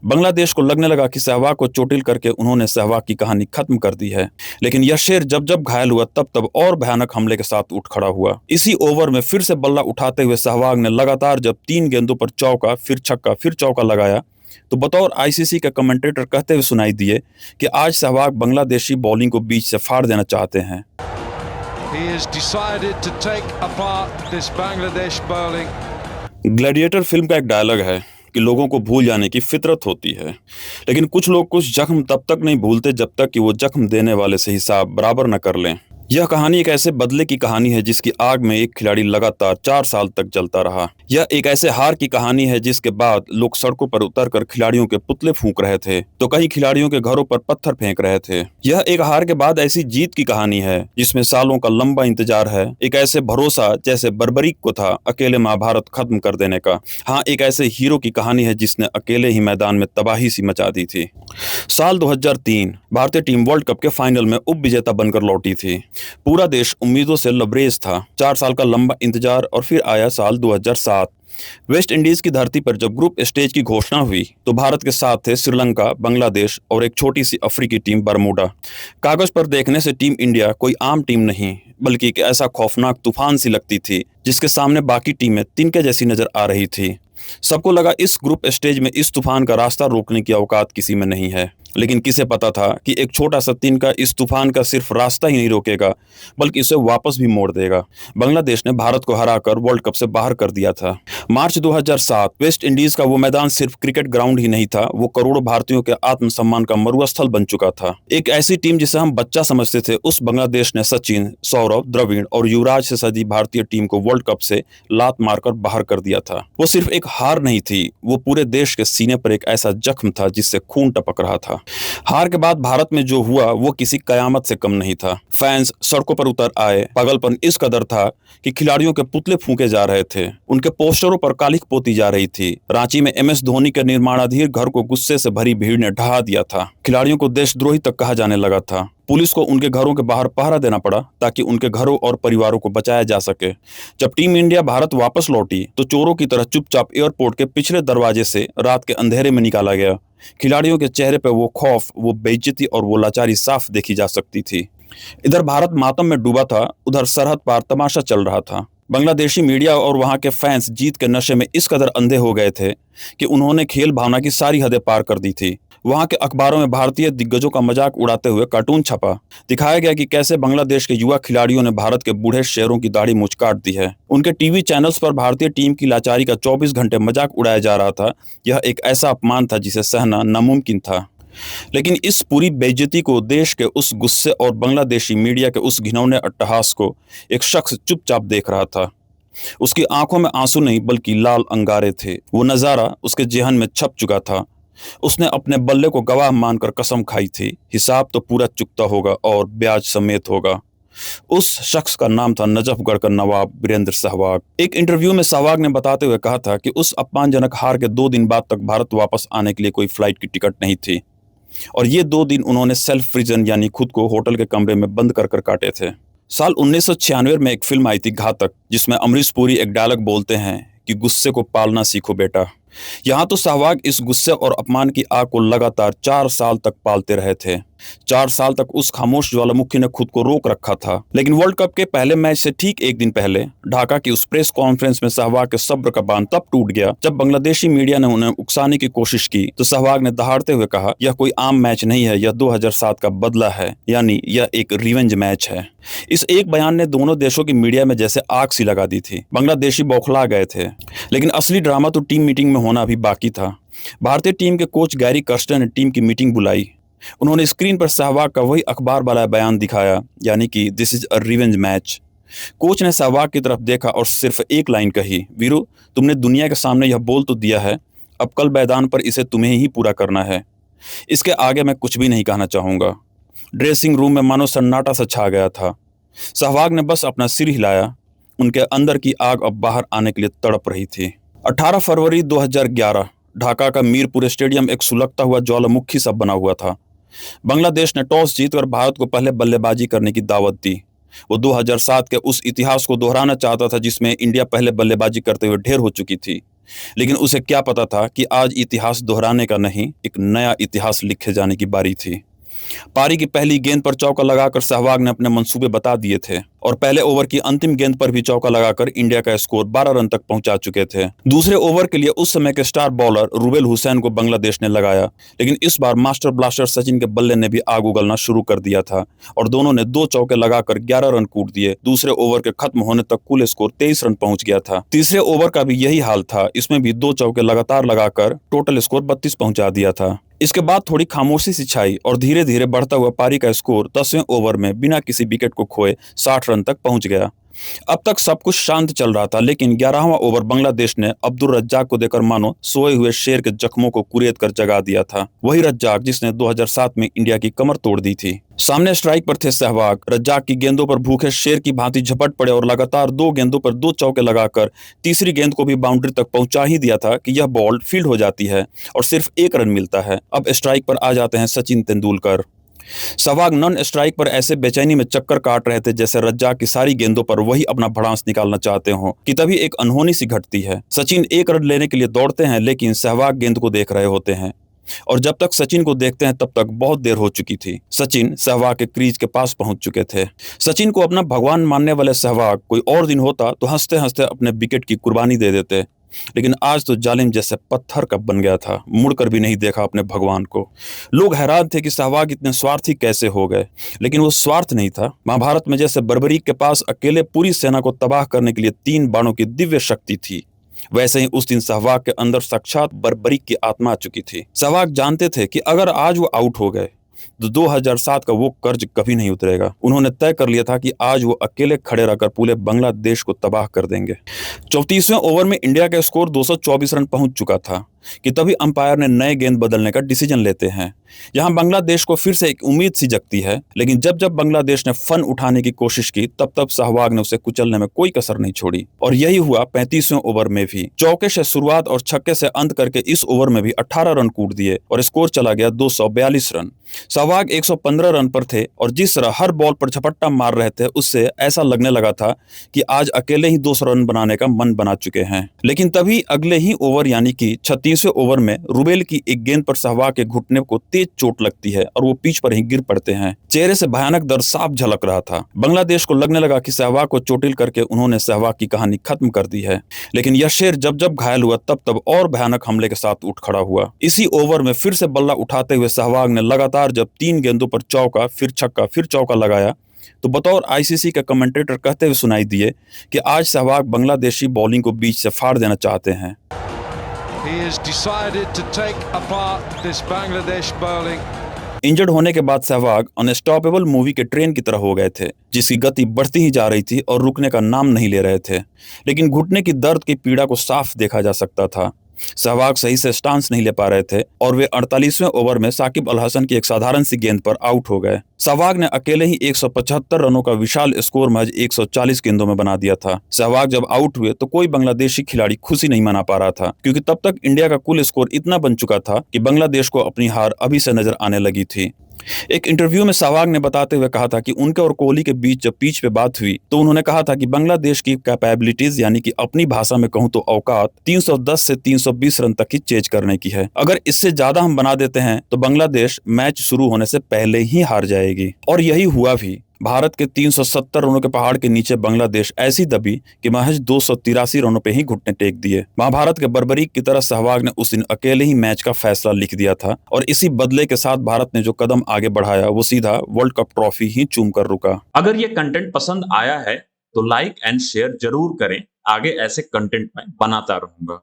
बांग्लादेश को लगने लगा कि सहवाग को चोटिल करके उन्होंने सहवाग की कहानी खत्म कर दी है, लेकिन यह शेर जब जब घायल हुआ तब तब और भयानक हमले के साथ उठ खड़ा हुआ। इसी ओवर में फिर से बल्ला उठाते हुए सहवाग ने लगातार जब 3 गेंदों पर चौका फिर छक्का फिर चौका लगाया तो बतौर आईसीसी के कमेंटेटर कहते हुए सुनाई दिए कि आज सहवाग बांग्लादेशी बॉलिंग को बीच से फाड़ देना चाहते हैं। ग्लैडिएटर फिल्म का एक डायलॉग है कि लोगों को भूल जाने की फितरत होती है, लेकिन कुछ लोग कुछ जख्म तब तक नहीं भूलते जब तक कि वो जख्म देने वाले से हिसाब बराबर न कर लें। यह कहानी एक ऐसे बदले की कहानी है जिसकी आग में एक खिलाड़ी लगातार 4 साल तक जलता रहा। यह एक ऐसे हार की कहानी है जिसके बाद लोग सड़कों पर उतरकर खिलाड़ियों के पुतले फूंक रहे थे तो कई खिलाड़ियों के घरों पर पत्थर फेंक रहे थे। यह एक हार के बाद ऐसी जीत की कहानी है जिसमें सालों का लंबा इंतजार है, एक ऐसे भरोसा जैसे बर्बरीक को था अकेले महाभारत खत्म कर देने का। हाँ, एक ऐसे हीरो की कहानी है जिसने अकेले ही मैदान में तबाही सी मचा दी थी। साल 2003 भारतीय टीम वर्ल्ड कप के फाइनल में उप विजेता बनकर लौटी थी। पूरा देश उम्मीदों से लबरेज था। 4 साल का लंबा इंतजार और फिर आया साल 2007। वेस्ट इंडीज की धरती पर जब ग्रुप स्टेज की घोषणा हुई तो भारत के साथ थे श्रीलंका, बांग्लादेश और एक छोटी सी अफ्रीकी टीम बरमूडा। कागज पर देखने से टीम इंडिया कोई आम टीम नहीं बल्कि एक ऐसा खौफनाक तूफान सी लगती थी जिसके सामने बाकी टीमें तिनके जैसी नजर आ रही थी। सबको लगा इस ग्रुप स्टेज में इस तूफान का रास्ता रोकने की औकात किसी में नहीं है, लेकिन किसे पता था कि एक छोटा सा तिनका इस तूफान का सिर्फ रास्ता ही नहीं रोकेगा बल्कि इसे वापस भी मोड़ देगा। बांग्लादेश ने भारत को हराकर वर्ल्ड कप से बाहर कर दिया था। मार्च 2007 वेस्ट इंडीज का वो मैदान सिर्फ क्रिकेट ग्राउंड ही नहीं था, वो करोड़ों भारतीयों के आत्मसम्मान का मरुस्थल बन चुका था। एक ऐसी टीम जिसे हम बच्चा समझते थे, उस बांग्लादेश ने सचिन, सौरव, द्रविड़ और युवराज से सजी भारतीय टीम को वर्ल्ड कप से लात मारकर बाहर कर दिया था। वो सिर्फ एक हार नहीं थी, वो पूरे देश के सीने पर एक ऐसा जख्म था जिससे खून टपक रहा था। हार के बाद भारत में जो हुआ वो किसी कयामत से कम नहीं था। फैंस सड़कों पर उतर आए। पागलपन इस कदर था कि खिलाड़ियों के पुतले फूंके जा रहे थे, उनके पोस्टरों पर कालिख पोती जा रही थी। रांची में एमएस धोनी के निर्माणाधीन घर को गुस्से से भरी भीड़ ने ढहा दिया था। खिलाड़ियों को देशद्रोही तक कहा जाने लगा था। पुलिस को उनके घरों के बाहर पहरा देना पड़ा ताकि उनके घरों और परिवारों को बचाया जा सके। जब टीम इंडिया भारत वापस लौटी तो चोरों की तरह चुपचाप एयरपोर्ट के पिछले दरवाजे से रात के अंधेरे में निकाला गया। खिलाड़ियों के चेहरे पर वो खौफ, वो बेइज्जती और वो लाचारी साफ देखी जा सकती थी। इधर भारत मातम में डूबा था, उधर सरहद पार तमाशा चल रहा था। बांग्लादेशी मीडिया और वहां के फैंस जीत के नशे में इस कदर अंधे हो गए थे कि उन्होंने खेल भावना की सारी हदें पार कर दी थी। वहां के अखबारों में भारतीय दिग्गजों का मजाक उड़ाते हुए कार्टून छपा। दिखाया गया कि कैसे बांग्लादेश के युवा खिलाड़ियों ने भारत के बूढ़े शेरों की दाढ़ी मूंछ काट दी है। उनके टीवी चैनल्स पर भारतीय टीम की लाचारी का 24 घंटे मजाक उड़ाया जा रहा था। यह एक ऐसा अपमान था जिसे सहना नामुमकिन था। लेकिन इस पूरी बेइज्जती को, देश के उस गुस्से और बांग्लादेशी मीडिया के उस घिनौने अट्टहास को एक शख्स चुपचाप देख रहा था। उसकी आंखों में आंसू नहीं बल्कि लाल अंगारे थे। वो नजारा उसके जेहन में छप चुका था। उसने अपने बल्ले को गवाह मानकर कसम खाई थी, हिसाब तो पूरा चुकता होगा और ब्याज समेत होगा। उस शख्स का नाम था नजफगढ़ का नवाब वीरेंद्र सहवाग। एक इंटरव्यू में सहवाग ने बताते हुए कहा था कि उस अपमानजनक हार के 2 दिन बाद तक भारत वापस आने के लिए कोई फ्लाइट की टिकट नहीं थी और ये 2 दिन उन्होंने सेल्फ प्रिजन यानी खुद को होटल के कमरे में बंद कर काटे थे। साल 1996 में एक फिल्म आई थी घातक, जिसमें अमरीश पुरी एक डायलॉग बोलते हैं कि गुस्से को पालना सीखो बेटा। यहाँ तो सहवाग इस गुस्से और अपमान की आग को लगातार 4 साल तक पालते रहे थे। 4 साल तक उस खामोश ज्वालामुखी ने खुद को रोक रखा था। लेकिन वर्ल्ड कप के पहले मैच से ठीक एक दिन पहले ढाका की उस प्रेस कॉन्फ्रेंस में सहवाग के सब्र का बांध तब टूट गया जब बांग्लादेशी मीडिया ने उन्हें उकसाने की कोशिश की तो सहवाग ने दहाड़ते हुए कहा, यह कोई आम मैच नहीं है, यह 2007 का बदला है, यानी यह एक रिवेंज मैच है। इस एक बयान ने दोनों देशों की मीडिया में जैसे आग सी लगा दी थी। बांग्लादेशी बौखला गए थे, लेकिन असली ड्रामा तो टीम मीटिंग में होना अभी बाकी था। भारतीय टीम के कोच गैरी कर्स्टन ने टीम की मीटिंग बुलाई। उन्होंने स्क्रीन पर सहवाग का वही अखबार वाला बयान दिखाया, यानी कि this is a revenge match. Coach ने सहवाग की तरफ देखा और सिर्फ एक लाइन कही, वीरू तुमने दुनिया के सामने यह बोल तो दिया है, अब कल मैदान पर इसे तुम्हें ही पूरा करना है। इसके आगे मैं कुछ भी नहीं कहना चाहूँगा। ड्रेसिंग रूम में मानो सन्नाटा सा छा गया था। सहवाग ने बस अपना सिर हिलाया। उनके अंदर की आग अब बाहर आने के लिए तड़प रही थी। 18 फरवरी 2011 ढाका का मीरपुर स्टेडियम एक सुलगता हुआ ज्वालामुखी सा बना हुआ था। बांग्लादेश ने टॉस जीतकर भारत को पहले बल्लेबाजी करने की दावत दी। वो 2007 के उस इतिहास को दोहराना चाहता था जिसमें इंडिया पहले बल्लेबाजी करते हुए ढेर हो चुकी थी। लेकिन उसे क्या पता था कि आज इतिहास दोहराने का नहीं, एक नया इतिहास लिखे जाने की बारी थी। पारी की पहली गेंद पर चौका लगाकर सहवाग ने अपने मंसूबे बता दिए थे और पहले ओवर की अंतिम गेंद पर भी चौका लगाकर इंडिया का स्कोर 12 रन तक पहुंचा चुके थे। दूसरे ओवर के लिए उस समय के स्टार बॉलर रुबेल हुसैन को बांग्लादेश ने लगाया, लेकिन इस बार मास्टर ब्लास्टर सचिन के बल्ले ने भी आग उगलना शुरू कर दिया था और दोनों ने 2 चौके लगाकर 11 रन कूट दिए। दूसरे ओवर के खत्म होने तक कुल स्कोर 23 रन पहुंच गया था। तीसरे ओवर का भी यही हाल था, इसमें भी 2 चौके लगातार लगाकर टोटल स्कोर 32 पहुंचा दिया था। इसके बाद थोड़ी खामोशी सी छाई और धीरे धीरे बढ़ता हुआ पारी का स्कोर 10वें ओवर में बिना किसी विकेट को खोए 60 रन तक पहुंच गया। अब तक सब कुछ शांत चल रहा था, लेकिन 11वां ओवर बांग्लादेश ने अब्दुल रज्जाक को देकर मानो सोए हुए शेर के जख्मों को कुरेद कर जगा दिया था। वही रज्जाक जिसने 2007 में इंडिया की कमर तोड़ दी थी। सामने स्ट्राइक पर थे सहवाग। रज्जाक की गेंदों पर भूखे शेर की भांति झपट पड़े और लगातार 2 गेंदों पर 2 चौके लगाकर तीसरी गेंद को भी बाउंड्री तक पहुंचा ही दिया था कि यह बॉल फील्ड हो जाती है और सिर्फ 1 रन मिलता है। अब स्ट्राइक पर आ जाते हैं सचिन तेंदुलकर। सहवाग नॉन स्ट्राइक पर ऐसे बेचैनी में चक्कर काट रहे थे जैसे रज्जाक की सारी गेंदों पर वही अपना भड़ास निकालना चाहते हो कि तभी एक अनहोनी सी घटती है। सचिन 1 रन लेने के लिए दौड़ते हैं, लेकिन सहवाग गेंद को देख रहे होते हैं और जब तक सचिन को देखते हैं तब तक बहुत देर हो चुकी थी। सचिन सहवाग के क्रीज के पास पहुंच चुके थे। सचिन को अपना भगवान मानने वाले सहवाग कोई और दिन होता तो हंसते हंसते अपने विकेट की कुर्बानी दे देते, लेकिन आज तो जालिम जैसे पत्थर का बन गया था, मुड़कर भी नहीं देखा अपने भगवान को। लोग हैरान थे कि सहवाग इतने स्वार्थी कैसे हो गए, लेकिन वो स्वार्थ नहीं था। महाभारत में जैसे बर्बरीक के पास अकेले पूरी सेना को तबाह करने के लिए 3 बाणों की दिव्य शक्ति थी, वैसे ही उस दिन सहवाग के अंदर साक्षात बर्बरीक की आत्मा आ चुकी थी। सहवाग जानते थे कि अगर आज वो आउट हो गए तो 2007 का वो कर्ज कभी नहीं उतरेगा। उन्होंने तय कर लिया था कि आज वो अकेले खड़े रहकर पूरे बांग्लादेश को तबाह कर देंगे। 34वें ओवर में इंडिया का स्कोर 224 रन पहुंच चुका था कि तभी अंपायर ने नए गेंद बदलने का डिसीजन लेते हैं। यहाँ बांग्लादेश को फिर से एक उम्मीद सी जगती है, लेकिन जब जब बांग्लादेश ने फन उठाने की कोशिश की तब तब सहवाग ने उसे कुचलने में कोई कसर नहीं छोड़ी और यही हुआ 35वें ओवर में भी। चौके से शुरुआत और छक्के से अंत करके इस ओवर में भी 18 रन कूट दिए और स्कोर चला गया 242 रन। सहवाग 115 रन पर थे और जिस तरह हर बॉल पर झपट्टा मार रहे थे उससे ऐसा लगने लगा था कि आज अकेले ही 200 रन बनाने का मन बना चुके हैं। लेकिन तभी अगले ही ओवर यानी कि 36वें ओवर में रुबेल की एक गेंद पर सहवाग के घुटने को तेज चोट लगती है और वो पिच पर ही गिर पड़ते हैं। चेहरे से भयानक दर्द साफ झलक रहा था। बांग्लादेश को लगने लगा कि सहवाग को चोटिल करके उन्होंने सहवाग की कहानी खत्म कर दी है, लेकिन यह शेर जब जब घायल हुआ तब तब और भयानक हमले के साथ उठ खड़ा हुआ। इसी ओवर में फिर से बल्ला उठाते हुए सहवाग ने लगातार जब 3 गेंदों पर चौका फिर छक्का फिर चौका लगाया तो बतौर आईसीसी के कमेंटेटर कहते हुए सुनाई दिए कि आज सहवाग बांग्लादेशी बॉलिंग को बीच से फाड़ देना चाहते हैं। इंजर्ड होने के बाद सहवाग अनस्टॉपेबल मूवी के ट्रेन की तरह हो गए थे, जिसकी गति बढ़ती ही जा रही थी और रुकने का नाम नहीं ले रहे थे। लेकिन घुटने की दर्द की पीड़ा को साफ देखा जा सकता था। सहवाग सही से स्टांस नहीं ले पा रहे थे और वे 48वें ओवर में साकिब अल हसन की एक साधारण सी गेंद पर आउट हो गए। सहवाग ने अकेले ही 175 रनों का विशाल स्कोर महज 140 गेंदों में बना दिया था। सहवाग जब आउट हुए तो कोई बांग्लादेशी खिलाड़ी खुशी नहीं मना पा रहा था, क्योंकि तब तक इंडिया का कुल स्कोर इतना बन चुका था कि बांग्लादेश को अपनी हार अभी से नजर आने लगी थी। एक इंटरव्यू में सहवाग ने बताते हुए कहा था कि उनके और कोहली के बीच जब पिच पे बात हुई तो उन्होंने कहा था कि बांग्लादेश की कैपेबिलिटीज यानी कि अपनी भाषा में कहूं तो औकात 310 से 320 रन तक ही चेज करने की है। अगर इससे ज्यादा हम बना देते हैं तो बांग्लादेश मैच शुरू होने से पहले ही हार जाएगी और यही हुआ भी। भारत के 370 रनों के पहाड़ के नीचे बांग्लादेश ऐसी दबी कि महज 283 रनों पे ही घुटने टेक दिए। महाभारत के बर्बरीक की तरह सहवाग ने उस दिन अकेले ही मैच का फैसला लिख दिया था और इसी बदले के साथ भारत ने जो कदम आगे बढ़ाया वो सीधा वर्ल्ड कप ट्रॉफी ही चूम कर रुका। अगर ये कंटेंट पसंद आया है तो लाइक एंड शेयर जरूर करें। आगे ऐसे कंटेंट मैं बनाता रहूंगा।